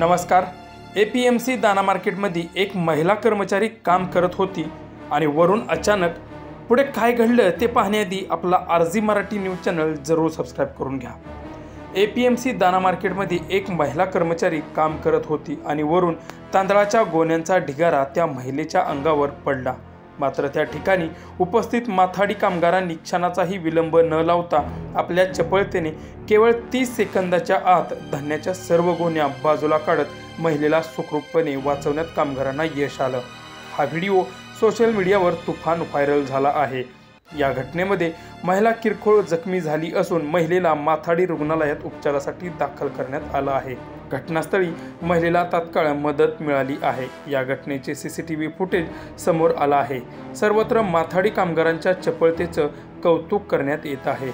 नमस्कार। APMC दाना मार्केटमध्ये एक महिला कर्मचारी काम करत होती आणि वरून अचानक पुढे काय घडलं ते पाहण्याआधी आपला RZ मराठी न्यूज चॅनल जरूर सबस्क्राइब करून घ्या। APMC दाना मार्केटमध्ये एक महिला कर्मचारी काम करत होती आणि वरून तांदळाच्या गोण्यांचा ढिगारा त्या महिलेच्या अंगावर पडला। मात्र त्या ठिकाणी उपस्थित माथाडी कामगारांनी क्षणाचाही विलंब न लावता आपल्या चपळतेने केवळ 30 सेकंदाच्या आत धान्याच्या सर्व गोण्या बाजूला काढत महिलेला सुखरूपपणे वाचवण्यात कामगारांना यश आलं। हा व्हिडिओ सोशल मीडियावर तुफान व्हायरल झाला आहे। या घटनेमध्ये महिला किरकोळ जखमी झाली असून महिलेला माथाडी रुग्णालयात उपचारासाठी दाखल करण्यात आलं आहे। घटनास्थळी महिलेला तात्काळ मदत मिळाली आहे। या घटनेचे CCTV फुटेज समोर आलं आहे। सर्वत्र माथाडी कामगारांच्या चपळतेचं कौतुक करण्यात येत आहे।